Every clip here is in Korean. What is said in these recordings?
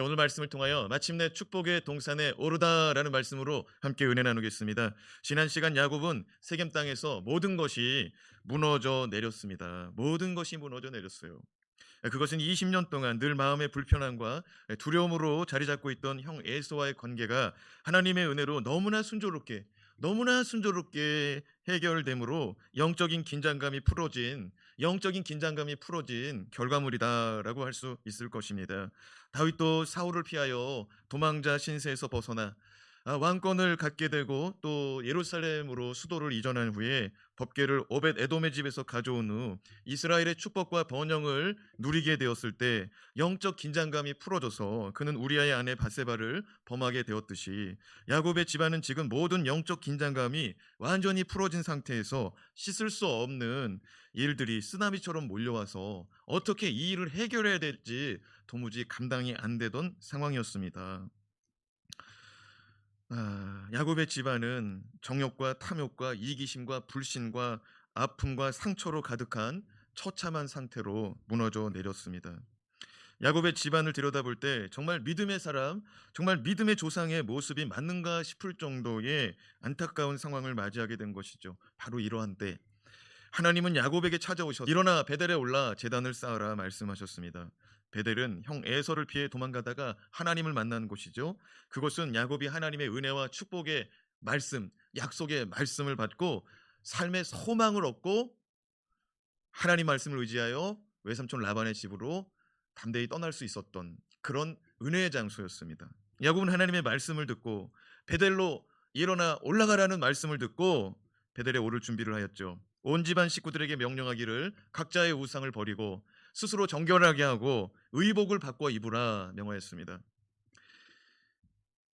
오늘 말씀을 통하여 마침내 축복의 동산에 오르다라는 말씀으로 함께 은혜 나누겠습니다. 지난 시간 야곱은 세겜 땅에서 모든 것이 무너져 내렸습니다. 모든 것이 무너져 내렸어요. 그것은 20년 동안 늘 마음의 불편함과 두려움으로 자리 잡고 있던 형 에서와의 관계가 하나님의 은혜로 너무나 순조롭게 해결됨으로 영적인 긴장감이 풀어진 결과물이다라고 할 수 있을 것입니다. 다윗도 사울을 피하여 도망자 신세에서 벗어나 왕권을 갖게 되고 또 예루살렘으로 수도를 이전한 후에 법궤를 오벳 에돔의 집에서 가져온 후 이스라엘의 축복과 번영을 누리게 되었을 때 영적 긴장감이 풀어져서 그는 우리아의 아내 바세바를 범하게 되었듯이 야곱의 집안은 지금 모든 영적 긴장감이 완전히 풀어진 상태에서 씻을 수 없는 일들이 쓰나미처럼 몰려와서 어떻게 이 일을 해결해야 될지 도무지 감당이 안 되던 상황이었습니다. 야곱의 집안은 정욕과 탐욕과 이기심과 불신과 아픔과 상처로 가득한 처참한 상태로 무너져 내렸습니다. 야곱의 집안을 들여다볼 때 정말 믿음의 사람, 정말 믿음의 조상의 모습이 맞는가 싶을 정도의 안타까운 상황을 맞이하게 된 것이죠. 바로 이러한 때 하나님은 야곱에게 찾아오셔서 일어나 베델에 올라 제단을 쌓으라 말씀하셨습니다. 베델은 형 에서를 피해 도망가다가 하나님을 만난 곳이죠. 그곳은 야곱이 하나님의 은혜와 축복의 말씀, 약속의 말씀을 받고 삶의 소망을 얻고 하나님 말씀을 의지하여 외삼촌 라반의 집으로 담대히 떠날 수 있었던 그런 은혜의 장소였습니다. 야곱은 하나님의 말씀을 듣고 베델로 일어나 올라가라는 말씀을 듣고 베델에 오를 준비를 하였죠. 온 집안 식구들에게 명령하기를 각자의 우상을 버리고 스스로 정결하게 하고 의복을 바꿔 입으라 명하였습니다.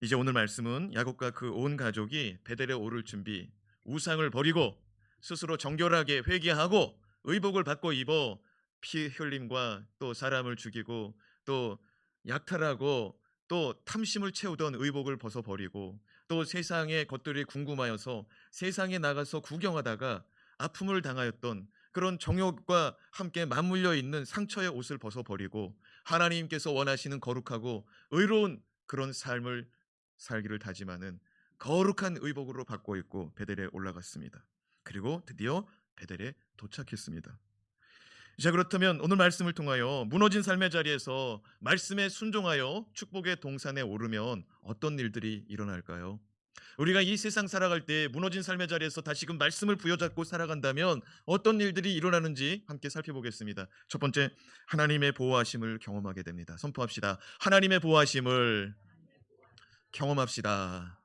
이제 오늘 말씀은 야곱과 그 온 가족이 베델에 오를 준비, 우상을 버리고 스스로 정결하게 회개하고 의복을 바꿔 입어 피 흘림과 또 사람을 죽이고 또 약탈하고 또 탐심을 채우던 의복을 벗어버리고 또 세상의 것들이 궁금하여서 세상에 나가서 구경하다가 아픔을 당하였던 그런 정욕과 함께 맞물려 있는 상처의 옷을 벗어버리고 하나님께서 원하시는 거룩하고 의로운 그런 삶을 살기를 다짐하는 거룩한 의복으로 바꿔 입고 베델에 올라갔습니다. 그리고 드디어 베델에 도착했습니다. 자, 그렇다면 오늘 말씀을 통하여 무너진 삶의 자리에서 말씀에 순종하여 축복의 동산에 오르면 어떤 일들이 일어날까요? 우리가 이 세상 살아갈 때 무너진 삶의 자리에서 다시금 말씀을 부여잡고 살아간다면 어떤 일들이 일어나는지 함께 살펴보겠습니다. 첫 번째, 하나님의 보호하심을 경험하게 됩니다. 선포합시다. 하나님의 보호하심을 경험합시다.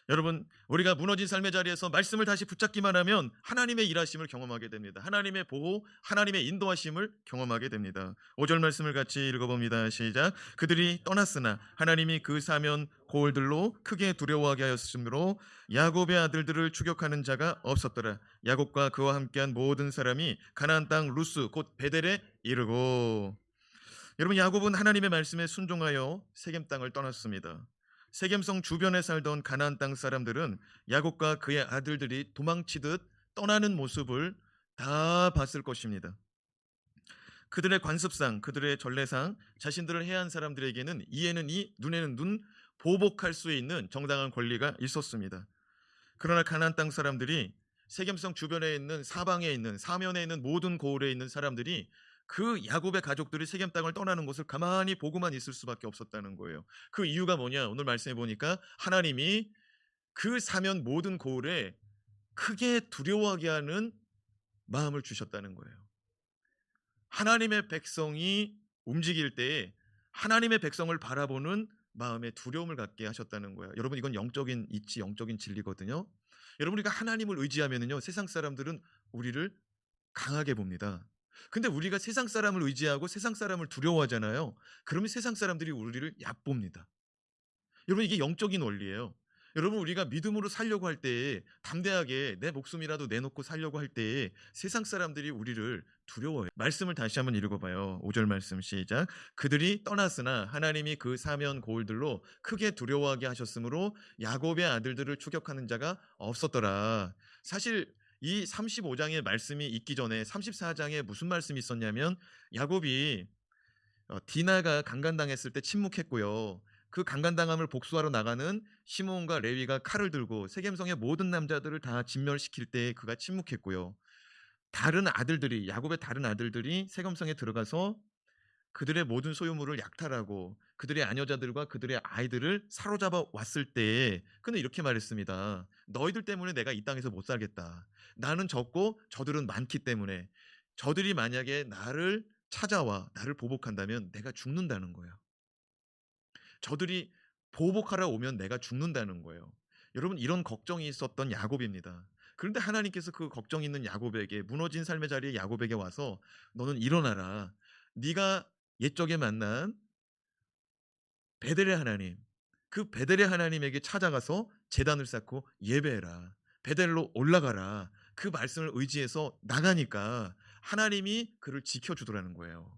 여러분, 우리가 무너진 삶의 자리에서 말씀을 다시 붙잡기만 하면 하나님의 일하심을 경험하게 됩니다. 하나님의 보호, 하나님의 인도하심을 경험하게 됩니다. 5절 말씀을 같이 읽어봅니다. 시작. 그들이 떠났으나 하나님이 그 사면 고을들로 크게 두려워하게 하였으므로 야곱의 아들들을 추격하는 자가 없었더라. 야곱과 그와 함께한 모든 사람이 가나안 땅 루스 곧 베델에 이르고. 여러분, 야곱은 하나님의 말씀에 순종하여 세겜 땅을 떠났습니다. 세겜성 주변에 살던 가나안 땅 사람들은 야곱과 그의 아들들이 도망치듯 떠나는 모습을 다 봤을 것입니다. 그들의 관습상, 그들의 전례상 자신들을 해한 사람들에게는 이에는 이, 눈에는 눈, 보복할 수 있는 정당한 권리가 있었습니다. 그러나 가나안 땅 사람들이 세겜성 주변에 있는 사방에 있는 사면에 있는 모든 고을에 있는 사람들이 그 야곱의 가족들이 세겜 땅을 떠나는 것을 가만히 보고만 있을 수밖에 없었다는 거예요. 그 이유가 뭐냐? 오늘 말씀해 보니까 하나님이 그 사면 모든 고을에 크게 두려워하게 하는 마음을 주셨다는 거예요. 하나님의 백성이 움직일 때에 하나님의 백성을 바라보는 마음에 두려움을 갖게 하셨다는 거예요. 여러분, 이건 영적인 이치, 영적인 진리거든요. 여러분, 우리가 하나님을 의지하면요, 세상 사람들은 우리를 강하게 봅니다. 근데 우리가 세상 사람을 의지하고 세상 사람을 두려워하잖아요. 그러면 세상 사람들이 우리를 얕봅니다. 여러분, 이게 영적인 원리예요. 여러분, 우리가 믿음으로 살려고 할 때에 담대하게 내 목숨이라도 내놓고 살려고 할 때에 세상 사람들이 우리를 두려워해요. 말씀을 다시 한번 읽어봐요. 5절 말씀 시작. 그들이 떠났으나 하나님이 그 사면 고을들로 크게 두려워하게 하셨으므로 야곱의 아들들을 추격하는 자가 없었더라. 사실 이 35장의 말씀이 있기 전에 34장에 무슨 말씀이 있었냐면 야곱이 디나가 강간당했을 때 침묵했고요. 그 강간당함을 복수하러 나가는 시므온과 레위가 칼을 들고 세겜성의 모든 남자들을 다 진멸시킬 때 그가 침묵했고요. 다른 아들들이 야곱의 다른 아들들이 세겜성에 들어가서 그들의 모든 소유물을 약탈하고 그들의 아녀자들과 그들의 아이들을 사로잡아 왔을 때에 그는 이렇게 말했습니다. 너희들 때문에 내가 이 땅에서 못 살겠다. 나는 적고 저들은 많기 때문에 저들이 만약에 나를 찾아와 나를 보복한다면 내가 죽는다는 거예요. 저들이 보복하러 오면 내가 죽는다는 거예요. 여러분 이런 걱정이 있었던 야곱입니다. 그런데 하나님께서 그 걱정 있는 야곱에게 무너진 삶의 자리에 야곱에게 와서 너는 일어나라. 네가 옛적에 만난 베델의 하나님 그 베델의 하나님에게 찾아가서 제단을 쌓고 예배해라. 베델로 올라가라. 그 말씀을 의지해서 나가니까 하나님이 그를 지켜주더라는 거예요.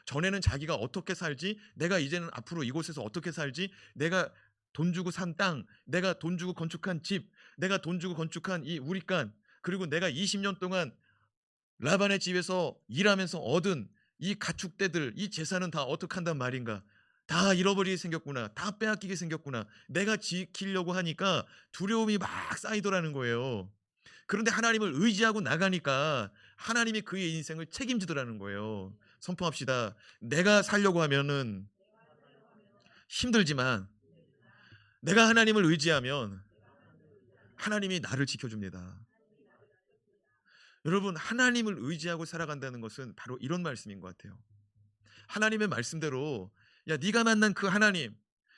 전에는 자기가 어떻게 살지, 내가 이제는 앞으로 이곳에서 어떻게 살지, 내가 돈 주고 산 땅, 내가 돈 주고 건축한 집, 내가 돈 주고 건축한 이 우리간, 그리고 내가 20년 동안 라반의 집에서 일하면서 얻은 이 가축대들, 이 재산은 다 어떻게 한단 말인가? 다 잃어버리게 생겼구나. 다 빼앗기게 생겼구나. 내가 지키려고 하니까 두려움이 막 쌓이더라는 거예요. 그런데 하나님을 의지하고 나가니까 하나님이 그의 인생을 책임지더라는 거예요. 선포합시다. 내가 살려고 하면은 힘들지만 내가 하나님을 의지하면 하나님이 나를 지켜줍니다. 여러분 하나님을 의지하고 살아간다는 것은 바로 이런 말씀인 것 같아요. 하나님의 말씀대로 야 네가 만난 그 하나님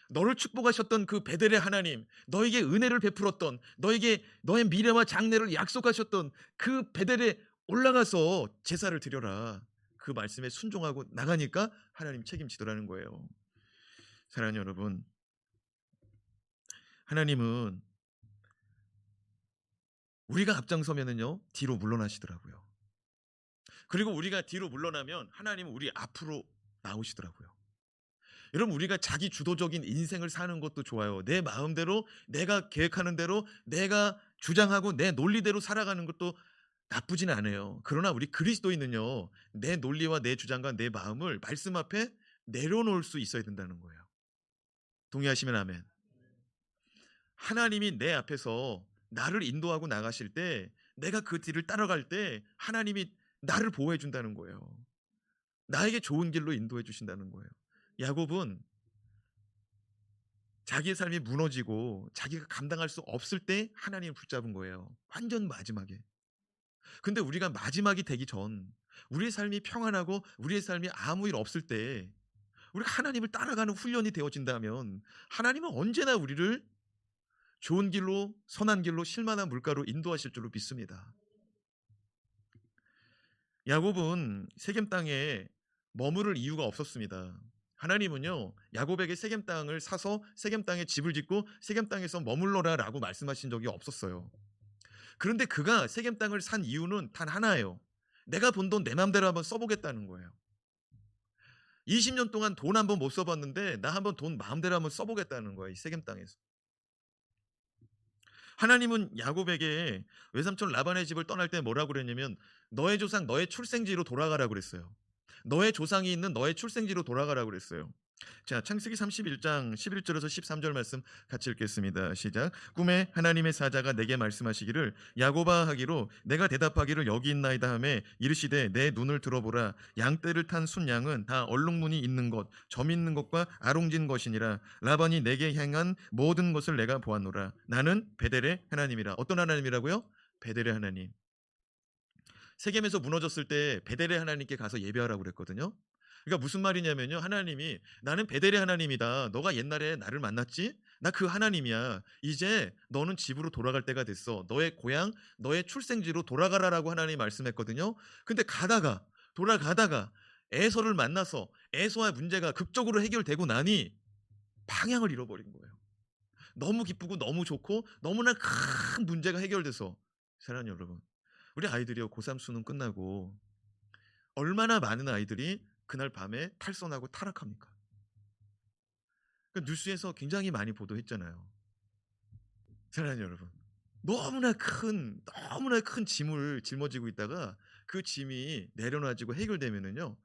너를 축복하셨던 그 베델의 하나님 너에게 은혜를 베풀었던 너에게 너의 미래와 장래를 약속하셨던 그 베델에 올라가서 제사를 드려라. 그 말씀에 순종하고 나가니까 하나님 책임지더라는 거예요. 사랑하는 여러분 하나님은 우리가 앞장서면은요 뒤로 물러나시더라고요. 그리고 우리가 뒤로 물러나면 하나님은 우리 앞으로 나오시더라고요. 여러분 우리가 자기 주도적인 인생을 사는 것도 좋아요. 내 마음대로 내가 계획하는 대로 내가 주장하고 내 논리대로 살아가는 것도 나쁘진 않아요. 그러나 우리 그리스도인은요. 내 논리와 내 주장과 내 마음을 말씀 앞에 내려놓을 수 있어야 된다는 거예요. 동의하시면 아멘. 하나님이 내 앞에서 나를 인도하고 나가실 때 내가 그 뒤를 따라갈 때 하나님이 나를 보호해 준다는 거예요. 나에게 좋은 길로 인도해 주신다는 거예요. 야곱은 자기의 삶이 무너지고 자기가 감당할 수 없을 때 하나님을 붙잡은 거예요. 완전 마지막에. 근데 우리가 마지막이 되기 전 우리의 삶이 평안하고 우리의 삶이 아무 일 없을 때 우리가 하나님을 따라가는 훈련이 되어진다면 하나님은 언제나 우리를 좋은 길로 선한 길로 실만한 물가로 인도하실 줄로 믿습니다. 야곱은 세겜 땅에 머무를 이유가 없었습니다. 하나님은요 야곱에게 세겜 땅을 사서 세겜 땅에 집을 짓고 세겜 땅에서 머물러라라고 말씀하신 적이 없었어요. 그런데 그가 세겜 땅을 산 이유는 단 하나예요. 내가 번 돈 내 맘대로 한번 써보겠다는 거예요. 20년 동안 돈 한번 못 써봤는데 나 한번 돈 마음대로 한번 써보겠다는 거예요. 이 세겜 땅에서. 하나님은 야곱에게 외삼촌 라반의 집을 떠날 때 뭐라고 그랬냐면 너의 조상 너의 출생지로 돌아가라고 그랬어요. 너의 조상이 있는 너의 출생지로 돌아가라고 그랬어요. 자, 창세기 31장 11절에서 13절 말씀 같이 읽겠습니다. 시작. 꿈에 하나님의 사자가 내게 말씀하시기를 야곱아 하기로 내가 대답하기를 여기 있나이다 하매 이르시되 내 눈을 들어보라 양떼를 탄 순양은 다 얼룩무늬 있는 것 점 있는 것과 아롱진 것이니라 라반이 내게 행한 모든 것을 내가 보았노라 나는 베델의 하나님이라. 어떤 하나님이라고요? 베델의 하나님. 세겜에서 무너졌을 때 베델의 하나님께 가서 예배하라고 그랬거든요. 그러니까 무슨 말이냐면요. 하나님이 나는 베델의 하나님이다. 너가 옛날에 나를 만났지? 나 그 하나님이야. 이제 너는 집으로 돌아갈 때가 됐어. 너의 고향, 너의 출생지로 돌아가라라고 하나님이 말씀했거든요. 근데 돌아가다가 에서를 만나서 에서와 문제가 극적으로 해결되고 나니 방향을 잃어버린 거예요. 너무 기쁘고 너무 좋고 너무나 큰 문제가 해결돼서 사랑하는 여러분 우리 아이들이요 고3 수능 끝나고 얼마나 많은 아이들이 그날 밤에 탈선하고 타락합니까? 뉴스에서 굉장히 많이 보도했잖아요. 사랑하는 여러분, 너무나 큰 짐을 짊어지고 있다가 그 짐이 내려놔지고 해결되면은요,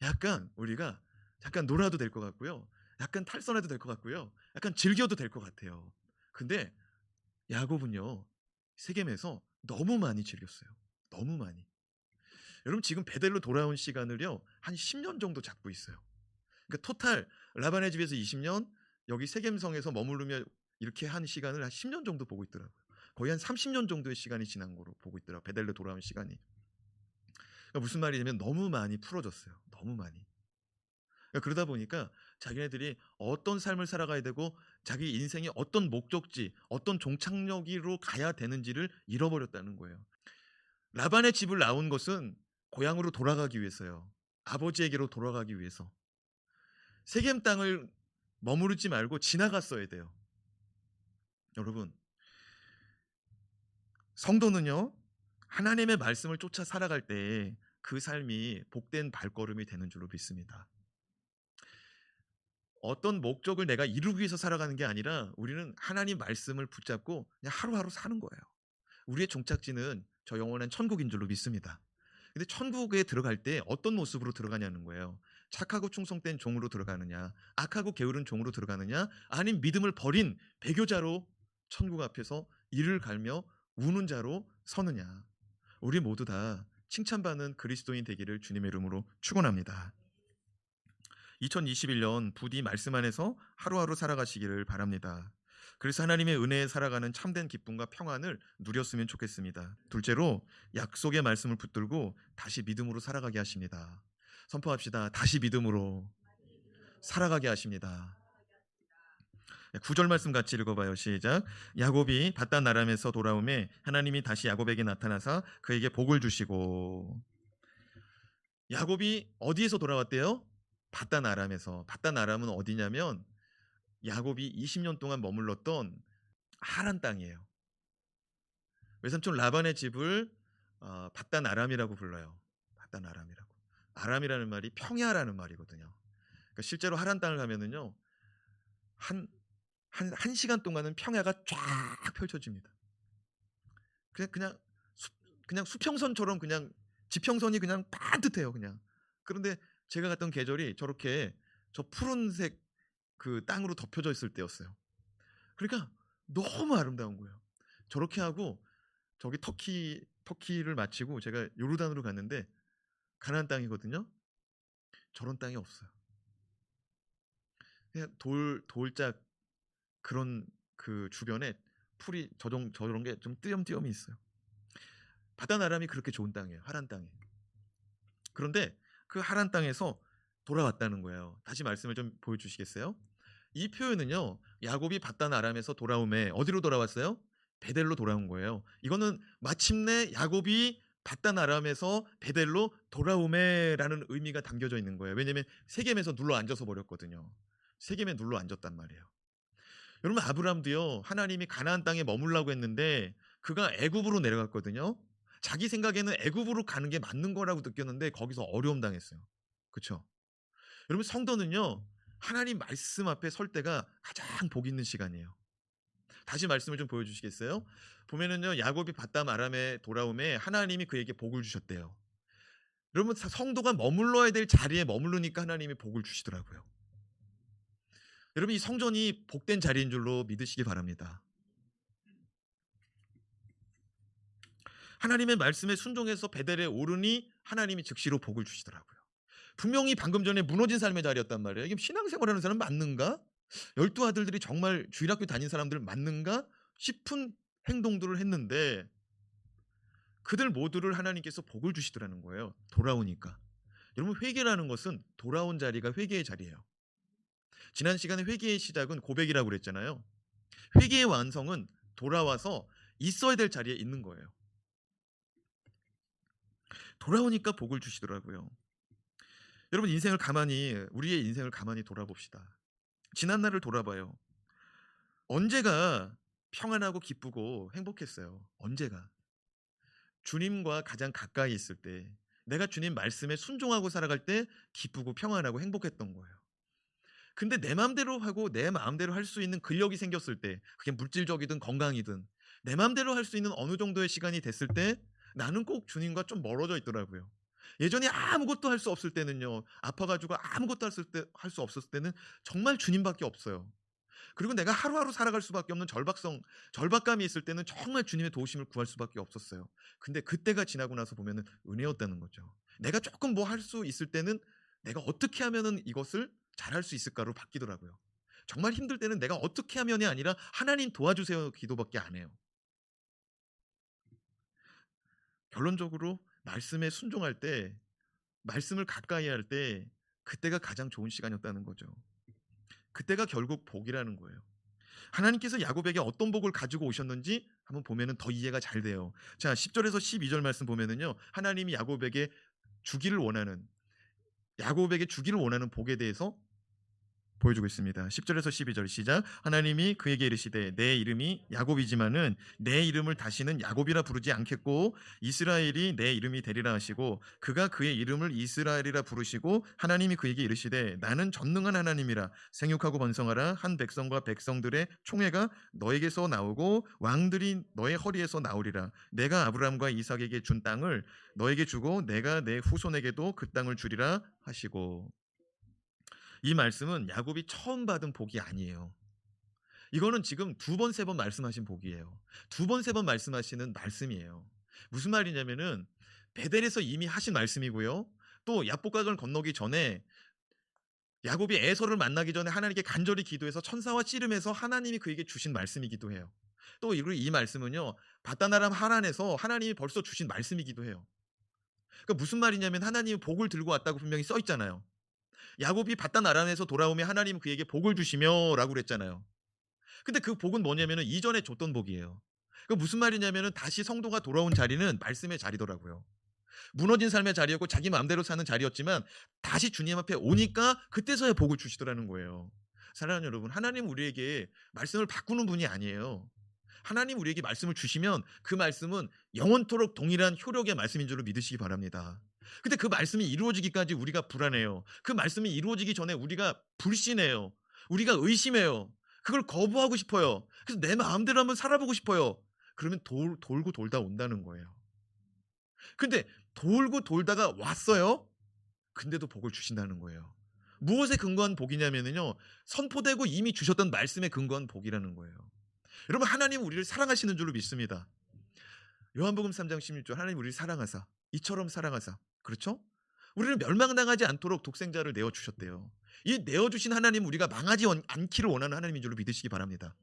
약간 우리가 약간 놀아도 될 것 같고요. 약간 탈선해도 될 것 같고요. 약간 즐겨도 될 것 같아요. 근데 야곱은요. 세겜에서 너무 많이 즐겼어요. 너무 많이. 여러분 지금 베델로 돌아온 시간을요. 한 10년 정도 잡고 있어요. 그러니까 토탈 라반의 집에서 20년, 여기 세겜성에서 머무르며 이렇게 한 시간을 한 10년 정도 보고 있더라고요. 거의 한 30년 정도의 시간이 지난 거로 보고 있더라고요. 베델로 돌아온 시간이. 그러니까 무슨 말이냐면 너무 많이 풀어졌어요. 너무 많이. 그러니까 그러다 보니까 자기네들이 어떤 삶을 살아가야 되고 자기 인생의 어떤 목적지, 어떤 종착역으로 가야 되는지를 잃어버렸다는 거예요. 라반의 집을 나온 것은 고향으로 돌아가기 위해서요. 아버지에게로 돌아가기 위해서. 세겜 땅을 머무르지 말고 지나갔어야 돼요. 여러분, 성도는요. 하나님의 말씀을 쫓아 살아갈 때 그 삶이 복된 발걸음이 되는 줄로 믿습니다. 어떤 목적을 내가 이루기 위해서 살아가는 게 아니라 우리는 하나님 말씀을 붙잡고 그냥 하루하루 사는 거예요. 우리의 종착지는 저 영원한 천국인 줄로 믿습니다. 근데 천국에 들어갈 때 어떤 모습으로 들어가냐는 거예요. 착하고 충성된 종으로 들어가느냐, 악하고 게으른 종으로 들어가느냐, 아님 믿음을 버린 배교자로 천국 앞에서 이를 갈며 우는 자로 서느냐. 우리 모두 다 칭찬받는 그리스도인 되기를 주님의 이름으로 축원합니다. 2021년 부디 말씀 안에서 하루하루 살아가시기를 바랍니다. 그래서 하나님의 은혜에 살아가는 참된 기쁨과 평안을 누렸으면 좋겠습니다. 둘째로 약속의 말씀을 붙들고 다시 믿음으로 살아가게 하십니다. 선포합시다. 다시 믿음으로 살아가게 하십니다. 9절 말씀 같이 읽어봐요. 시작. 야곱이 밧단 아람에서 돌아오매 하나님이 다시 야곱에게 나타나사 그에게 복을 주시고. 야곱이 어디에서 돌아왔대요? 밧단 아람에서. 밧단 아람은 어디냐면 야곱이 20년 동안 머물렀던 하란 땅이에요. 외삼촌 라반의 집을 밧단 아람이라고 불러요. 밧단 아람이라고. 아람이라는 말이 평야라는 말이거든요. 그러니까 실제로 하란 땅을 가면은요 한 시간 동안은 평야가 쫙 펼쳐집니다. 그냥 수평선처럼 그냥 지평선이 그냥 반듯해요. 그냥. 그런데 제가 갔던 계절이 저렇게 저 푸른색 그 땅으로 덮여져 있을 때였어요. 그러니까 너무 아름다운 거예요. 저렇게 하고 저기 터키를 마치고 제가 요르단으로 갔는데 가나안 땅이거든요. 저런 땅이 없어요. 그냥 돌짝 그런 그 주변에 풀이 저런 게 좀 띄엄띄엄이 있어요. 바다 아람이 그렇게 좋은 땅이에요. 하란 땅이. 그런데 그 하란 땅에서 돌아왔다는 거예요. 다시 말씀을 좀 보여주시겠어요? 이 표현은요. 야곱이 밧단 아람에서 돌아오매 어디로 돌아왔어요? 베델로 돌아온 거예요. 이거는 마침내 야곱이 밧단 아람에서 베델로 돌아오매라는 의미가 담겨져 있는 거예요. 왜냐하면 세겜에서 눌러 앉아서 버렸거든요. 세겜에 눌러 앉았단 말이에요. 여러분 아브람도요. 하나님이 가나안 땅에 머물라고 했는데 그가 애굽으로 내려갔거든요. 자기 생각에는 애굽으로 가는 게 맞는 거라고 느꼈는데 거기서 어려움 당했어요. 그렇죠? 여러분 성도는요. 하나님 말씀 앞에 설 때가 가장 복 있는 시간이에요. 다시 말씀을 좀 보여주시겠어요? 보면은요 야곱이 밧단 아람에 돌아오매 하나님이 그에게 복을 주셨대요. 여러분 성도가 머물러야 될 자리에 머무르니까 하나님이 복을 주시더라고요. 여러분 이 성전이 복된 자리인 줄로 믿으시기 바랍니다. 하나님의 말씀에 순종해서 베델에 오르니 하나님이 즉시로 복을 주시더라고요. 분명히 방금 전에 무너진 삶의 자리였단 말이에요. 이게 신앙생활하는 사람 맞는가? 12아들들이 정말 주일학교 다닌 사람들 맞는가? 싶은 행동들을 했는데 그들 모두를 하나님께서 복을 주시더라는 거예요. 돌아오니까. 여러분 회개라는 것은 돌아온 자리가 회개의 자리예요. 지난 시간에 회개의 시작은 고백이라고 그랬잖아요. 회개의 완성은 돌아와서 있어야 될 자리에 있는 거예요. 돌아오니까 복을 주시더라고요. 여러분 우리의 인생을 가만히 돌아봅시다. 지난 날을 돌아봐요. 언제가 평안하고 기쁘고 행복했어요? 언제가? 주님과 가장 가까이 있을 때, 내가 주님 말씀에 순종하고 살아갈 때 기쁘고 평안하고 행복했던 거예요. 근데 내 마음대로 하고 내 마음대로 할 수 있는 근력이 생겼을 때, 그게 물질적이든 건강이든 내 마음대로 할 수 있는 어느 정도의 시간이 됐을 때 나는 꼭 주님과 좀 멀어져 있더라고요. 예전에 아무것도 할 수 없을 때는요. 아파가지고 아무것도 할 수 없었을 때는 정말 주님밖에 없어요. 그리고 내가 하루하루 살아갈 수밖에 없는 절박감이 있을 때는 정말 주님의 도우심을 구할 수밖에 없었어요. 근데 그때가 지나고 나서 보면은 은혜였다는 거죠. 내가 조금 뭐 할 수 있을 때는 내가 어떻게 하면은 이것을 잘할 수 있을까로 바뀌더라고요. 정말 힘들 때는 내가 어떻게 하면이 아니라 하나님 도와주세요 기도밖에 안 해요. 결론적으로 말씀에 순종할 때, 말씀을 가까이 할 때 그때가 가장 좋은 시간이었다는 거죠. 그때가 결국 복이라는 거예요. 하나님께서 야곱에게 어떤 복을 가지고 오셨는지 한번 보면은 더 이해가 잘 돼요. 자, 10절에서 12절 말씀 보면은요. 하나님이 야곱에게 주기를 원하는 복에 대해서 보여주고 있습니다. 10절에서 12절 시작. 하나님이 그에게 이르시되 내 이름이 야곱이지만은 내 이름을 다시는 야곱이라 부르지 않겠고 이스라엘이 내 이름이 되리라 하시고 그가 그의 이름을 이스라엘이라 부르시고 하나님이 그에게 이르시되 나는 전능한 하나님이라 생육하고 번성하라. 한 백성과 백성들의 총회가 너에게서 나오고 왕들이 너의 허리에서 나오리라. 내가 아브라함과 이삭에게 준 땅을 너에게 주고 내가 내 후손에게도 그 땅을 주리라 하시고. 이 말씀은 야곱이 처음 받은 복이 아니에요. 이거는 지금 두 번, 세 번 말씀하신 복이에요. 두 번, 세 번 말씀하시는 말씀이에요. 무슨 말이냐면은 베델에서 이미 하신 말씀이고요. 또 야복강을 건너기 전에 야곱이 에서를 만나기 전에 하나님께 간절히 기도해서 천사와 씨름해서 하나님이 그에게 주신 말씀이기도 해요. 또 이 말씀은요. 바다나람 하란에서 하나님이 벌써 주신 말씀이기도 해요. 그러니까 무슨 말이냐면 하나님이 복을 들고 왔다고 분명히 써 있잖아요. 야곱이 바단 아람에서 돌아오며 하나님은 그에게 복을 주시며 라고 그랬잖아요. 근데 그 복은 뭐냐면은 이전에 줬던 복이에요. 그 무슨 말이냐면은 다시 성도가 돌아온 자리는 말씀의 자리더라고요. 무너진 삶의 자리였고 자기 마음대로 사는 자리였지만 다시 주님 앞에 오니까 그때서야 복을 주시더라는 거예요. 사랑하는 여러분, 하나님 우리에게 말씀을 바꾸는 분이 아니에요. 하나님 우리에게 말씀을 주시면 그 말씀은 영원토록 동일한 효력의 말씀인 줄로 믿으시기 바랍니다. 근데 그 말씀이 이루어지기까지 우리가 불안해요. 그 말씀이 이루어지기 전에 우리가 불신해요. 우리가 의심해요. 그걸 거부하고 싶어요. 그래서 내 마음대로 한번 살아보고 싶어요. 그러면 돌고 돌다 온다는 거예요. 근데 돌고 돌다가 왔어요. 근데도 복을 주신다는 거예요. 무엇에 근거한 복이냐면요. 선포되고 이미 주셨던 말씀에 근거한 복이라는 거예요. 여러분, 하나님은 우리를 사랑하시는 줄로 믿습니다. 요한복음 3장 16절 하나님 우리를 사랑하사 이처럼 사랑하사, 그렇죠? 우리를 멸망당하지 않도록 독생자를 내어주셨대요. 이 내어주신 하나님 우리가 망하지 않기를 원하는 하나님인 줄로 믿으시기 바랍니다.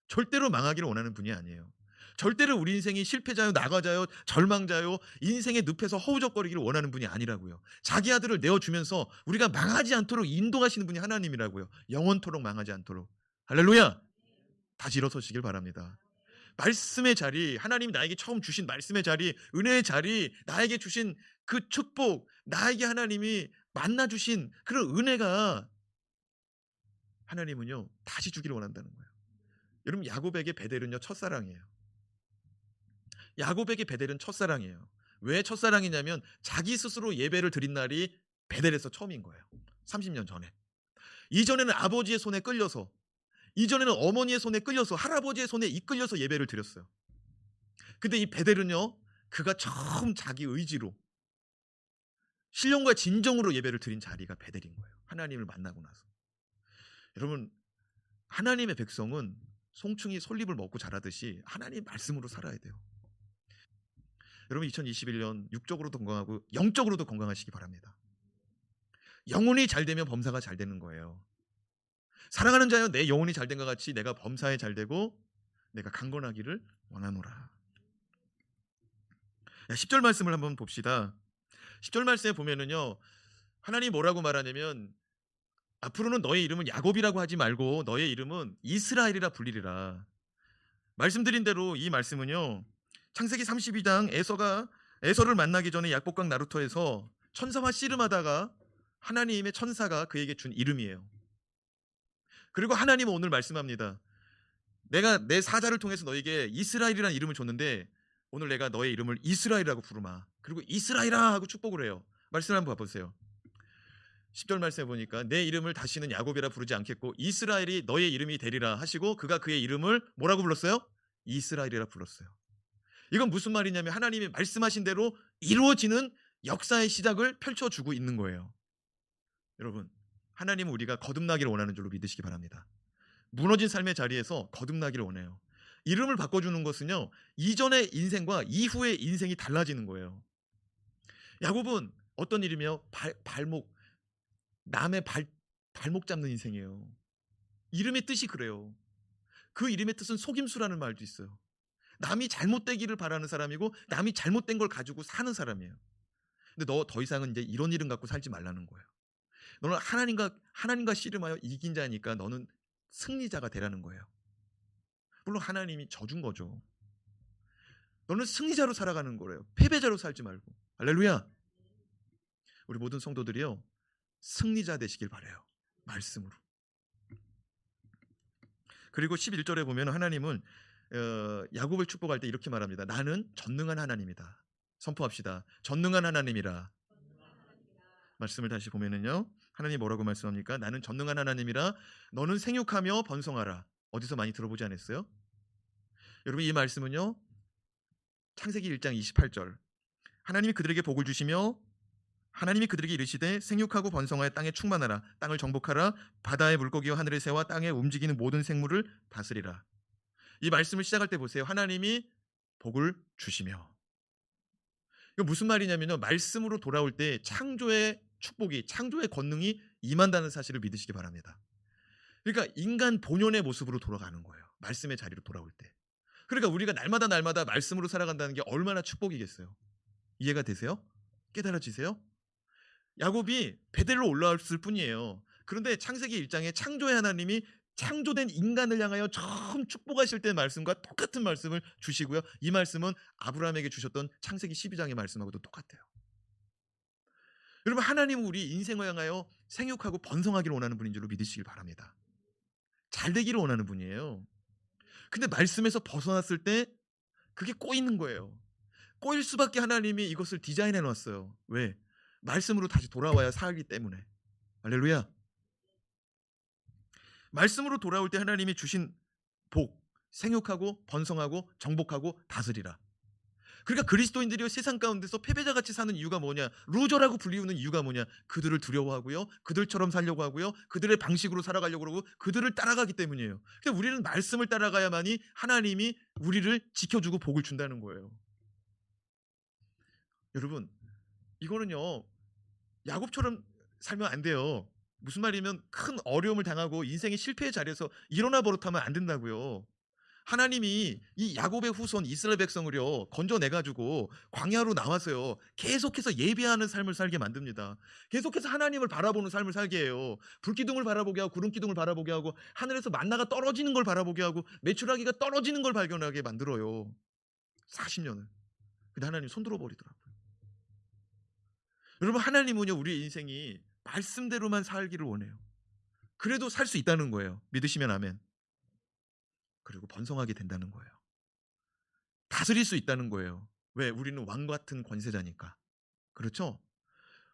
절대로 망하기를 원하는 분이 아니에요. 절대로 우리 인생이 실패자요, 나가자요, 절망자요, 인생의 늪에서 허우적거리기를 원하는 분이 아니라고요. 자기 아들을 내어주면서 우리가 망하지 않도록 인도하시는 분이 하나님이라고요. 영원토록 망하지 않도록. 할렐루야! 다시 일어서시길 바랍니다. 말씀의 자리, 하나님이 나에게 처음 주신 말씀의 자리, 은혜의 자리, 나에게 주신 그 축복, 나에게 하나님이 만나주신 그런 은혜가 하나님은요 다시 주기를 원한다는 거예요. 여러분, 야곱에게 베델은요 첫사랑이에요. 야곱에게 베델은 첫사랑이에요. 왜 첫사랑이냐면 자기 스스로 예배를 드린 날이 베델에서 처음인 거예요. 30년 전에. 이전에는 아버지의 손에 끌려서, 이전에는 어머니의 손에 끌려서, 할아버지의 손에 이끌려서 예배를 드렸어요. 근데 이 베델은요, 그가 처음 자기 의지로 신령과 진정으로 예배를 드린 자리가 베델인 거예요. 하나님을 만나고 나서. 여러분, 하나님의 백성은 송충이 솔잎을 먹고 자라듯이 하나님의 말씀으로 살아야 돼요. 여러분, 2021년 육적으로도 건강하고 영적으로도 건강하시기 바랍니다. 영혼이 잘 되면 범사가 잘 되는 거예요. 사랑하는 자여, 내 영혼이 잘 된 것 같이 내가 범사에 잘 되고 내가 강건하기를 원하노라. 10절 말씀을 한번 봅시다. 10절 말씀에 보면은요, 하나님이 뭐라고 말하냐면 앞으로는 너의 이름은 야곱이라고 하지 말고 너의 이름은 이스라엘이라 불리리라. 말씀드린 대로 이 말씀은요, 창세기 32장 에서를 만나기 전에 약복강 나루터에서 천사와 씨름하다가 하나님의 천사가 그에게 준 이름이에요. 그리고 하나님은 오늘 말씀합니다. 내가 내 사자를 통해서 너에게 이스라엘이라는 이름을 줬는데 오늘 내가 너의 이름을 이스라엘이라고 부르마. 그리고 이스라엘아 하고 축복을 해요. 말씀을 한번 봐보세요. 10절 말씀해 보니까 내 이름을 다시는 야곱이라 부르지 않겠고 이스라엘이 너의 이름이 되리라 하시고 그가 그의 이름을 뭐라고 불렀어요? 이스라엘이라 불렀어요. 이건 무슨 말이냐면 하나님이 말씀하신 대로 이루어지는 역사의 시작을 펼쳐주고 있는 거예요. 여러분, 하나님은 우리가 거듭나기를 원하는 줄로 믿으시기 바랍니다. 무너진 삶의 자리에서 거듭나기를 원해요. 이름을 바꿔주는 것은요, 이전의 인생과 이후의 인생이 달라지는 거예요. 야곱은 어떤 이름이요? 발목, 남의 발목 잡는 인생이에요. 이름의 뜻이 그래요. 그 이름의 뜻은 속임수라는 말도 있어요. 남이 잘못되기를 바라는 사람이고 남이 잘못된 걸 가지고 사는 사람이에요. 근데 너 더 이상은 이제 이런 이름 갖고 살지 말라는 거예요. 너는 하나님과 씨름하여 이긴 자니까 너는 승리자가 되라는 거예요. 물론 하나님이 져준 거죠. 너는 승리자로 살아가는 거래요. 패배자로 살지 말고. 할렐루야. 우리 모든 성도들이요, 승리자 되시길 바라요. 말씀으로. 그리고 11절에 보면 하나님은 야곱을 축복할 때 이렇게 말합니다. 나는 전능한 하나님이다. 선포합시다. 전능한 하나님이라. 말씀을 다시 보면은요, 하나님 뭐라고 말씀합니까? 나는 전능한 하나님이라. 너는 생육하며 번성하라. 어디서 많이 들어보지 않았어요? 여러분, 이 말씀은요, 창세기 1장 28절. 하나님이 그들에게 복을 주시며 하나님이 그들에게 이르시되 생육하고 번성하여 땅에 충만하라. 땅을 정복하라. 바다의 물고기와 하늘의 새와 땅에 움직이는 모든 생물을 다스리라. 이 말씀을 시작할 때 보세요. 하나님이 복을 주시며. 이거 무슨 말이냐면요, 말씀으로 돌아올 때 창조의 축복이, 창조의 권능이 임한다는 사실을 믿으시기 바랍니다. 그러니까 인간 본연의 모습으로 돌아가는 거예요. 말씀의 자리로 돌아올 때. 그러니까 우리가 날마다 말씀으로 살아간다는 게 얼마나 축복이겠어요. 이해가 되세요? 깨달아지세요? 야곱이 베델로 올라왔을 뿐이에요. 그런데 창세기 1장에 창조의 하나님이 창조된 인간을 향하여 처음 축복하실 때 말씀과 똑같은 말씀을 주시고요. 이 말씀은 아브라함에게 주셨던 창세기 12장의 말씀하고도 똑같아요. 여러분, 하나님은 우리 인생을 향하여 생육하고 번성하기를 원하는 분인 줄로 믿으시길 바랍니다. 잘 되기를 원하는 분이에요. 근데 말씀에서 벗어났을 때 그게 꼬이는 거예요. 꼬일 수밖에 하나님이 이것을 디자인해 놨어요. 왜? 말씀으로 다시 돌아와야 살기 때문에. 할렐루야. 말씀으로 돌아올 때 하나님이 주신 복, 생육하고 번성하고 정복하고 다스리라. 그러니까 그리스도인들이 세상 가운데서 패배자같이 사는 이유가 뭐냐? 루저라고 불리우는 이유가 뭐냐? 그들을 두려워하고요, 그들처럼 살려고 하고요, 그들의 방식으로 살아가려고 그러고 그들을 따라가기 때문이에요. 그러니까 우리는 말씀을 따라가야만이 하나님이 우리를 지켜주고 복을 준다는 거예요. 여러분, 이거는요, 야곱처럼 살면 안 돼요. 무슨 말이면 큰 어려움을 당하고 인생의 실패의 자리에서 일어나 버릇하면 안 된다고요. 하나님이 이 야곱의 후손 이스라엘 백성을요, 건져내가지고 광야로 나와서요, 계속해서 예배하는 삶을 살게 만듭니다. 계속해서 하나님을 바라보는 삶을 살게 해요. 불기둥을 바라보게 하고 구름기둥을 바라보게 하고 하늘에서 만나가 떨어지는 걸 바라보게 하고 메추라기가 떨어지는 걸 발견하게 만들어요. 40년을. 근데 하나님 손 들어버리더라고요. 여러분, 하나님은요, 우리의 인생이 말씀대로만 살기를 원해요. 그래도 살 수 있다는 거예요. 믿으시면 아멘. 그리고 번성하게 된다는 거예요. 다스릴 수 있다는 거예요. 왜? 우리는 왕 같은 권세자니까. 그렇죠?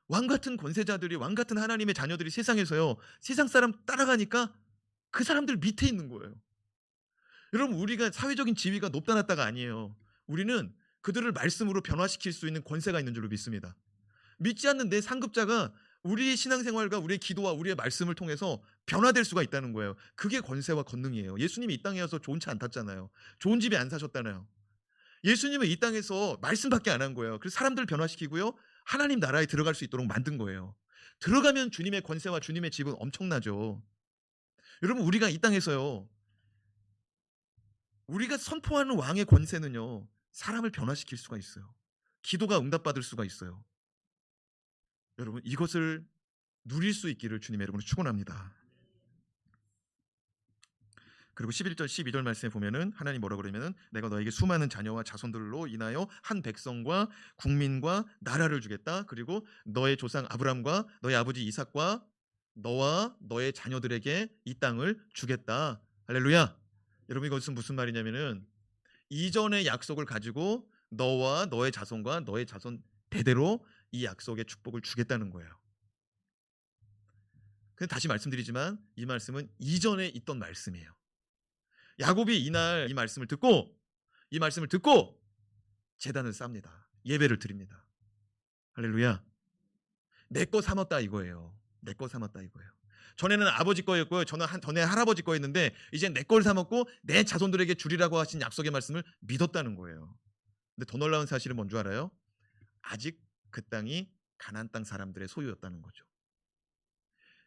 왕 같은 권세자들이, 왕 같은 하나님의 자녀들이 세상에서요, 세상 사람 따라가니까 그 사람들 밑에 있는 거예요. 여러분, 우리가 사회적인 지위가 높다 낮다가 아니에요. 우리는 그들을 말씀으로 변화시킬 수 있는 권세가 있는 줄로 믿습니다. 믿지 않는 내 상급자가 우리의 신앙생활과 우리의 기도와 우리의 말씀을 통해서 변화될 수가 있다는 거예요. 그게 권세와 권능이에요. 예수님이 이 땅에 와서 좋은 차 안 탔잖아요. 좋은 집에 안 사셨잖아요. 예수님은 이 땅에서 말씀밖에 안 한 거예요. 그래서 사람들을 변화시키고요, 하나님 나라에 들어갈 수 있도록 만든 거예요. 들어가면 주님의 권세와 주님의 집은 엄청나죠. 여러분, 우리가 이 땅에서요, 우리가 선포하는 왕의 권세는요, 사람을 변화시킬 수가 있어요. 기도가 응답받을 수가 있어요. 여러분, 이것을 누릴 수 있기를 주님의 이름으로 축원합니다. 그리고 11절 12절 말씀에 보면은 하나님 뭐라고 그러면은 내가 너에게 수많은 자녀와 자손들로 인하여 한 백성과 국민과 나라를 주겠다. 그리고 너의 조상 아브람과 너의 아버지 이삭과 너와 너의 자녀들에게 이 땅을 주겠다. 할렐루야. 여러분, 이것은 무슨 말이냐면은 이전의 약속을 가지고 너와 너의 자손과 너의 자손 대대로 이 약속의 축복을 주겠다는 거예요. 근데 다시 말씀드리지만 이 말씀은 이전에 있던 말씀이에요. 야곱이 이날 이 말씀을 듣고 제단을 쌉니다. 예배를 드립니다. 할렐루야. 내 거 삼았다 이거예요. 내 거 삼았다 이거예요. 전에는 아버지 거였고요. 전에 할아버지 거였는데 이제 내 걸 삼았고 내 자손들에게 주리라고 하신 약속의 말씀을 믿었다는 거예요. 근데 더 놀라운 사실은 뭔 줄 알아요? 아직 그 땅이 가나안 땅 사람들의 소유였다는 거죠.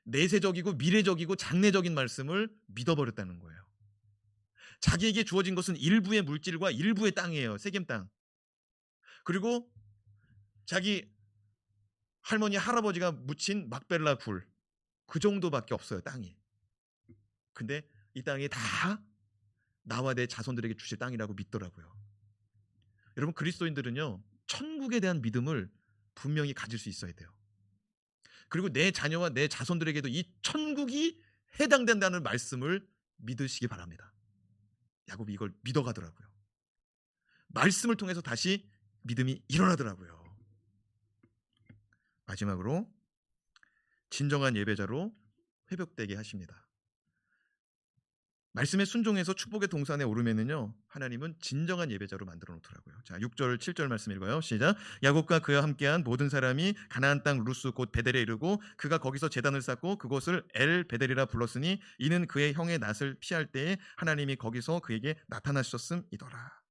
내세적이고 미래적이고 장래적인 말씀을 믿어버렸다는 거예요. 자기에게 주어진 것은 일부의 물질과 일부의 땅이에요. 세겜 땅. 그리고 자기 할머니 할아버지가 묻힌 막벨라 굴, 그 정도밖에 없어요. 땅이. 근데 이 땅이 다 나와 내 자손들에게 주실 땅이라고 믿더라고요. 여러분, 그리스도인들은요 천국에 대한 믿음을 분명히 가질 수 있어야 돼요. 그리고 내 자녀와 내 자손들에게도 이 천국이 해당된다는 말씀을 믿으시기 바랍니다. 야곱이 이걸 믿어가더라고요. 말씀을 통해서 다시 믿음이 일어나더라고요. 마지막으로 진정한 예배자로 회복되게 하십니다. 말씀에 순종해서 축복의 동산에 오르면은요 하나님은 진정한 예배자로 만들어 놓더라고요. 자, 6절 7절 말씀 읽어요. 시작. 야곱과 그와 함께한 모든 사람이 가나안 땅 루스 곧 베델에 이르고 그가 거기서 제단을 쌓고 그곳을 엘 베델이라 불렀으니 이는 그의 형의 낯을 피할 때에 하나님이 거기서 그에게 나타나셨음이더라.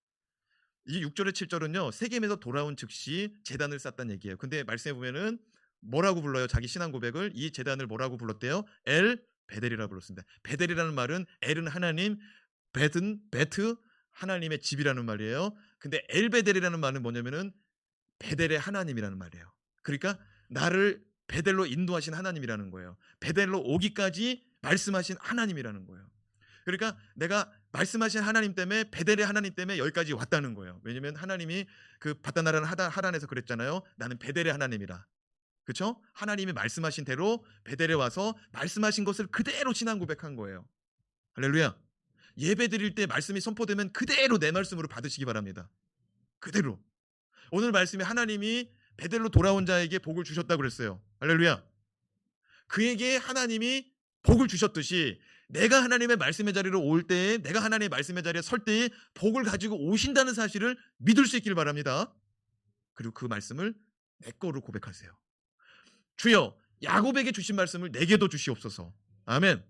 이 6절에 7절은요 세겜에서 돌아온 즉시 제단을 쌓았다는 얘기예요. 근데 말씀해 보면은 뭐라고 불러요? 자기 신앙 고백을 이 제단을 뭐라고 불렀대요? 엘 베델이라 불렀습니다. 베델이라는 말은 엘은 하나님, 베트 하나님의 집이라는 말이에요. 근데 엘 베델이라는 말은 뭐냐면은 베델의 하나님이라는 말이에요. 그러니까 나를 베델로 인도하신 하나님이라는 거예요. 베델로 오기까지 말씀하신 하나님이라는 거예요. 그러니까 내가 말씀하신 하나님 때문에 베델의 하나님 때문에 여기까지 왔다는 거예요. 왜냐하면 하나님이 그 바다나라는 하란에서 그랬잖아요. 나는 베델의 하나님이라. 그렇죠? 하나님이 말씀하신 대로 베델에 와서 말씀하신 것을 그대로 신앙 고백한 거예요. 할렐루야. 예배 드릴 때 말씀이 선포되면 그대로 내 말씀으로 받으시기 바랍니다. 그대로. 오늘 말씀에 하나님이 베델로 돌아온 자에게 복을 주셨다고 그랬어요. 할렐루야. 그에게 하나님이 복을 주셨듯이 내가 하나님의 말씀의 자리로 올 때에 내가 하나님의 말씀의 자리에 설 때에 복을 가지고 오신다는 사실을 믿을 수 있길 바랍니다. 그리고 그 말씀을 내 거로 고백하세요. 주여 야곱에게 주신 말씀을 내게도 주시옵소서. 아멘.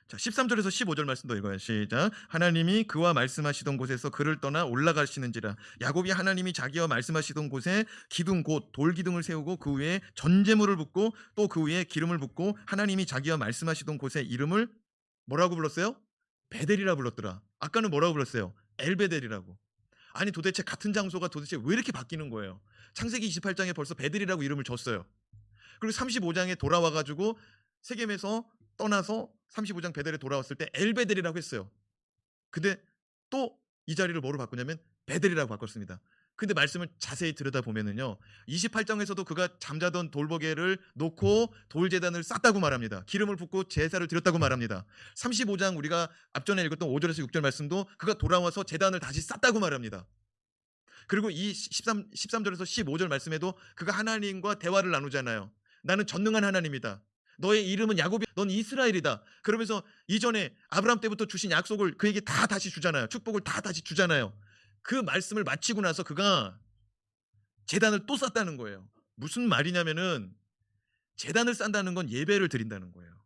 자, 13절에서 15절 말씀도 읽어요. 시작. 하나님이 그와 말씀하시던 곳에서 그를 떠나 올라가시는지라. 야곱이 하나님이 자기와 말씀하시던 곳에 기둥 곧 돌기둥을 세우고 그 위에 전제물을 붓고 또 그 위에 기름을 붓고 하나님이 자기와 말씀하시던 곳의 이름을 뭐라고 불렀어요? 베델이라 불렀더라. 아까는 뭐라고 불렀어요? 엘베델이라고. 아니 도대체 같은 장소가 도대체 왜 이렇게 바뀌는 거예요? 창세기 28장에 벌써 베델이라고 이름을 줬어요. 그리고 35장에 돌아와가지고 세겜에서 떠나서 35장 베델에 돌아왔을 때 엘베델이라고 했어요. 근데 또 이 자리를 뭐로 바꾸냐면 베델이라고 바꿨습니다. 근데 말씀을 자세히 들여다보면은요 28장에서도 그가 잠자던 돌보개를 놓고 돌제단을 쌓다고 말합니다. 기름을 붓고 제사를 드렸다고 말합니다. 35장 우리가 앞전에 읽었던 5절에서 6절 말씀도 그가 돌아와서 제단을 다시 쌓다고 말합니다. 그리고 이 13절에서 15절 말씀에도 그가 하나님과 대화를 나누잖아요. 나는 전능한 하나님이다. 너의 이름은 야곱이, 넌 이스라엘이다. 그러면서 이전에 아브라함 때부터 주신 약속을 그에게 다 다시 주잖아요. 축복을 다 다시 주잖아요. 그 말씀을 마치고 나서 그가 제단을 또 쌓았다는 거예요. 무슨 말이냐면은 제단을 쌓는다는 건 예배를 드린다는 거예요.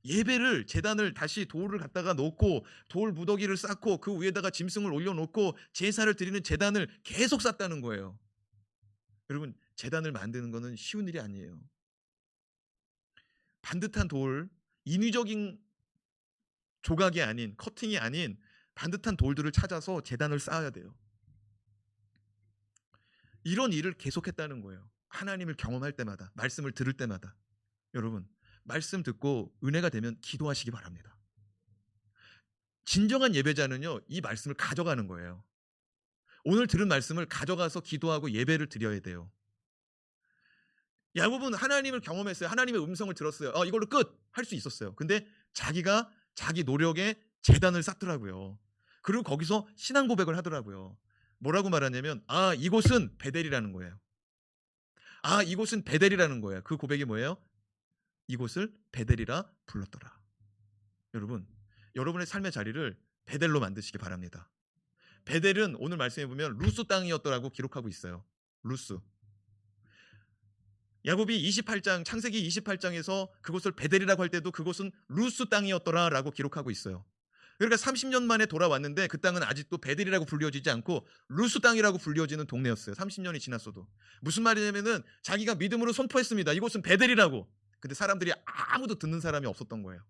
예배를 제단을 다시 돌을 갖다가 놓고 돌 무더기를 쌓고 그 위에다가 짐승을 올려놓고 제사를 드리는 제단을 계속 쌓았다는 거예요. 여러분 제단을 만드는 거는 쉬운 일이 아니에요. 반듯한 돌, 인위적인 조각이 아닌 커팅이 아닌 반듯한 돌들을 찾아서 제단을 쌓아야 돼요. 이런 일을 계속했다는 거예요. 하나님을 경험할 때마다 말씀을 들을 때마다. 여러분 말씀 듣고 은혜가 되면 기도하시기 바랍니다. 진정한 예배자는요 이 말씀을 가져가는 거예요. 오늘 들은 말씀을 가져가서 기도하고 예배를 드려야 돼요. 야곱은 하나님을 경험했어요. 하나님의 음성을 들었어요. 이걸로 끝! 할 수 있었어요. 근데 자기가 자기 노력에 제단을 쌓더라고요. 그리고 거기서 신앙 고백을 하더라고요. 뭐라고 말하냐면 이곳은 베델이라는 거예요. 이곳은 베델이라는 거예요. 그 고백이 뭐예요? 이곳을 베델이라 불렀더라. 여러분, 여러분의 삶의 자리를 베델로 만드시기 바랍니다. 베델은 오늘 말씀해 보면 루스 땅이었더라고 기록하고 있어요. 루스. 야곱이 28장 창세기 28장에서 그곳을 베델이라고 할 때도 그곳은 루스 땅이었더라라고 기록하고 있어요. 그러니까 30년 만에 돌아왔는데 그 땅은 아직도 베델이라고 불려지지 않고 루스 땅이라고 불려지는 동네였어요. 30년이 지났어도. 무슨 말이냐면은 자기가 믿음으로 선포했습니다. 이곳은 베델이라고. 근데 사람들이 아무도 듣는 사람이 없었던 거예요.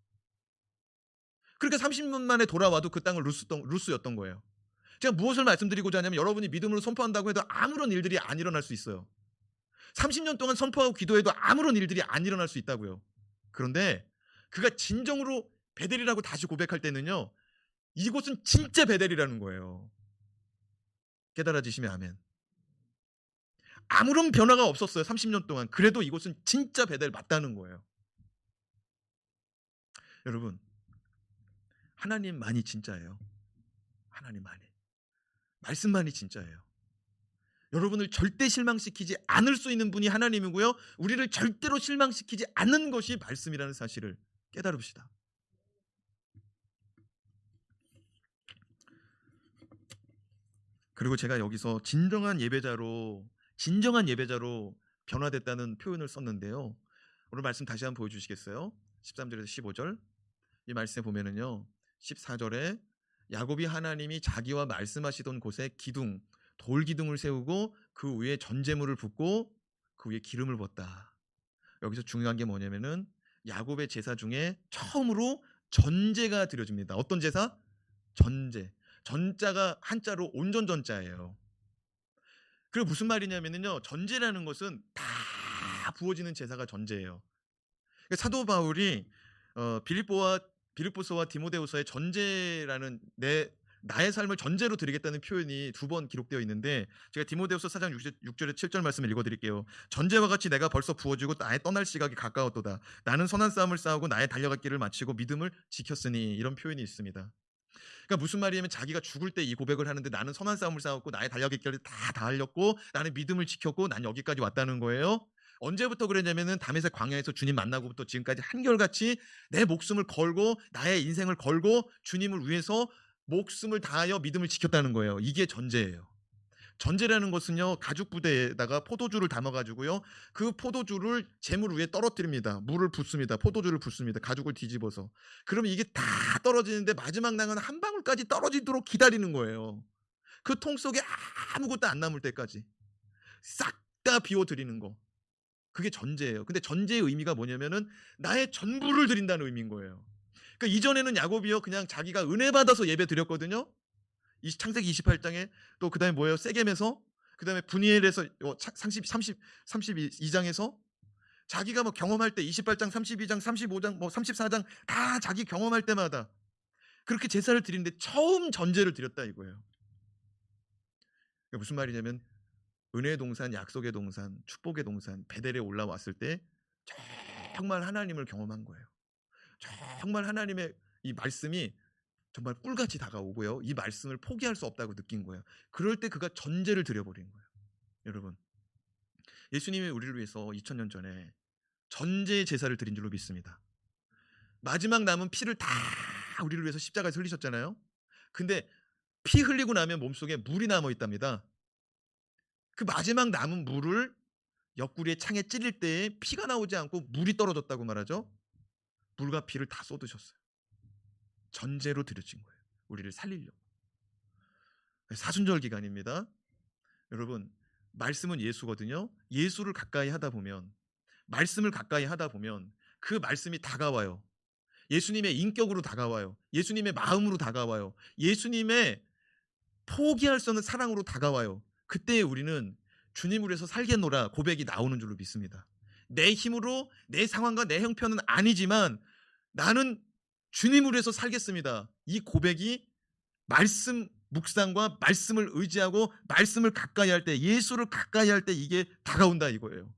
그러니까 30년 만에 돌아와도 그 땅은 루스였던 거예요. 제가 무엇을 말씀드리고자 하냐면 여러분이 믿음으로 선포한다고 해도 아무런 일들이 안 일어날 수 있어요. 30년 동안 선포하고 기도해도 아무런 일들이 안 일어날 수 있다고요. 그런데 그가 진정으로 베델이라고 다시 고백할 때는요, 이곳은 진짜 베델이라는 거예요. 깨달아지시면 아멘. 아무런 변화가 없었어요. 30년 동안. 그래도 이곳은 진짜 베델 맞다는 거예요. 여러분, 하나님만이 진짜예요. 하나님만이. 말씀만이 진짜예요. 여러분을 절대 실망시키지 않을 수 있는 분이 하나님이고요. 우리를 절대로 실망시키지 않는 것이 말씀이라는 사실을 깨달읍시다. 그리고 제가 여기서 진정한 예배자로 변화됐다는 표현을 썼는데요. 오늘 말씀 다시 한번 보여주시겠어요? 13절에서 15절 이 말씀에 보면은요, 14절에 야곱이 하나님이 자기와 말씀하시던 곳에 기둥, 돌기둥을 세우고 그 위에 전제물을 붓고 그 위에 기름을 붓다. 여기서 중요한 게 뭐냐면은 야곱의 제사 중에 처음으로 전제가 드려집니다. 어떤 제사? 전제. 전자가 한자로 온전전자예요. 그리고 무슨 말이냐면요, 전제라는 것은 다 부어지는 제사가 전제예요. 사도 바울이 빌립보서와 디모데후서에 전제라는 나의 삶을 전제로 드리겠다는 표현이 2번 기록되어 있는데, 제가 디모데후서 4장 6절에 7절 말씀을 읽어드릴게요. 전제와 같이 내가 벌써 부어지고 나의 떠날 시각이 가까웠도다. 나는 선한 싸움을 싸우고 나의 달려갈 길을 마치고 믿음을 지켰으니, 이런 표현이 있습니다. 그러니까 무슨 말이냐면 자기가 죽을 때 이 고백을 하는데 나는 선한 싸움을 싸웠고 나의 달려갈 길을 다 달렸고 나는 믿음을 지켰고 난 여기까지 왔다는 거예요. 언제부터 그랬냐면은 다메섹 광야에서 주님 만나고부터 지금까지 한결같이 내 목숨을 걸고 나의 인생을 걸고 주님을 위해서 목숨을 다하여 믿음을 지켰다는 거예요. 이게 전제예요. 전제라는 것은요, 가죽 부대에다가 포도주를 담아가지고요, 그 포도주를 재물 위에 떨어뜨립니다. 물을 붓습니다. 포도주를 붓습니다. 가죽을 뒤집어서. 그러면 이게 다 떨어지는데 마지막 낭은 한 방울까지 떨어지도록 기다리는 거예요. 그 통 속에 아무것도 안 남을 때까지 싹 다 비워드리는 거. 그게 전제예요. 근데 전제의 의미가 뭐냐면은 나의 전부를 드린다는 의미인 거예요. 그러니까 이전에는 야곱이요, 그냥 자기가 은혜 받아서 예배 드렸거든요. 창세기 28장에 또 그다음에 뭐예요? 세겜에서, 그다음에 분이엘에서 32장에서 자기가 뭐 경험할 때 28장, 32장, 35장, 뭐 34장 다 자기 경험할 때마다 그렇게 제사를 드리는데 처음 전제를 드렸다 이거예요. 그러니까 무슨 말이냐면 은혜의 동산, 약속의 동산, 축복의 동산, 베델에 올라왔을 때 정말 하나님을 경험한 거예요. 정말 하나님의 이 말씀이 정말 꿀같이 다가오고요, 이 말씀을 포기할 수 없다고 느낀 거예요. 그럴 때 그가 전제를 드려버린 거예요. 여러분, 예수님이 우리를 위해서 2000년 전에 전제의 제사를 드린 줄로 믿습니다. 마지막 남은 피를 다 우리를 위해서 십자가에서 흘리셨잖아요. 근데 피 흘리고 나면 몸속에 물이 남아있답니다. 그 마지막 남은 물을 옆구리에 창에 찔릴 때에 피가 나오지 않고 물이 떨어졌다고 말하죠. 물과 피를 다 쏟으셨어요. 전제로 드려진 거예요. 우리를 살리려고. 사순절 기간입니다. 여러분, 말씀은 예수거든요. 예수를 가까이 하다 보면, 말씀을 가까이 하다 보면 그 말씀이 다가와요. 예수님의 인격으로 다가와요. 예수님의 마음으로 다가와요. 예수님의 포기할 수 없는 사랑으로 다가와요. 그때 우리는 주님을 위해서 살겠노라 고백이 나오는 줄로 믿습니다. 내 힘으로 내 상황과 내 형편은 아니지만 나는 주님을 위해서 살겠습니다. 이 고백이 말씀 묵상과 말씀을 의지하고 말씀을 가까이 할 때, 예수를 가까이 할 때 이게 다가온다 이거예요.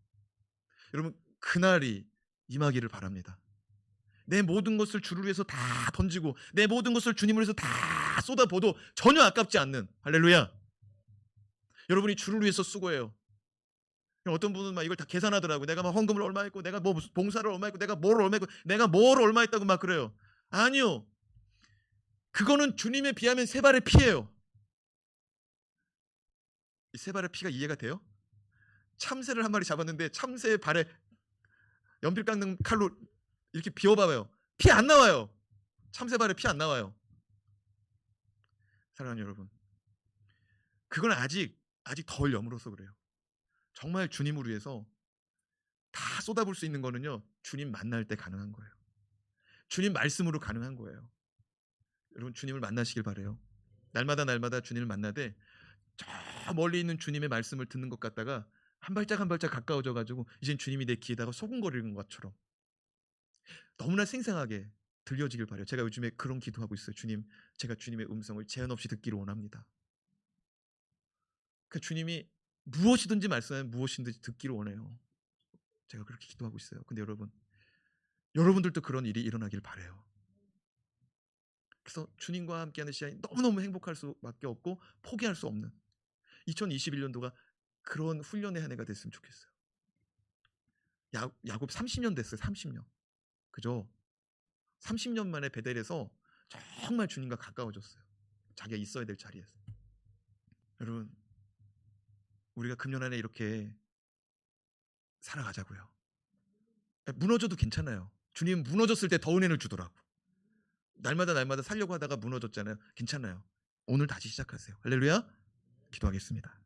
여러분, 그날이 임하기를 바랍니다. 내 모든 것을 주를 위해서 다 던지고 내 모든 것을 주님을 위해서 다 쏟아부어도 전혀 아깝지 않는, 할렐루야, 여러분이 주를 위해서 수고해요. 어떤 분은 막 이걸 다 계산하더라고요. 내가 막 헌금을 얼마 했고 내가 뭐 봉사를 얼마 했고 내가 뭘 얼마 했고 내가 뭘 얼마 했다고 막 그래요. 아니요, 그거는 주님에 비하면 세 발의 피예요. 이 세 발의 피가 이해가 돼요? 참새를 한 마리 잡았는데 참새의 발에 연필 깎는 칼로 이렇게 비워봐봐요. 피 안 나와요. 참새 발에 피 안 나와요. 사랑하는 여러분, 그건 아직 덜 여물어서 그래요. 정말 주님을 위해서 다 쏟아부을 수 있는 거는요, 주님 만날 때 가능한 거예요. 주님 말씀으로 가능한 거예요. 여러분, 주님을 만나시길 바래요. 날마다 주님을 만나되 저 멀리 있는 주님의 말씀을 듣는 것 같다가 한 발짝 한 발짝 가까워져 가지고 이젠 주님이 내 귀에다가 소금거리는 것처럼 너무나 생생하게 들려지길 바래요. 제가 요즘에 그런 기도하고 있어요. 주님, 제가 주님의 음성을 제한 없이 듣기를 원합니다. 그 주님이 무엇이든지 말씀하면 무엇이든지 듣기를 원해요. 제가 그렇게 기도하고 있어요. 근데 여러분들도 그런 일이 일어나길 바래요. 그래서 주님과 함께하는 시간이 너무너무 행복할 수밖에 없고 포기할 수 없는 2021년도가 그런 훈련의 한 해가 됐으면 좋겠어요. 야곱 30년 됐어요. 30년. 그죠? 30년 만에 베델에서 정말 주님과 가까워졌어요. 자기가 있어야 될 자리에서. 여러분, 우리가 금년 안에 이렇게 살아가자고요. 무너져도 괜찮아요. 주님 무너졌을 때 더 은혜를 주더라고. 날마다 살려고 하다가 무너졌잖아요. 괜찮아요. 오늘 다시 시작하세요. 할렐루야. 기도하겠습니다.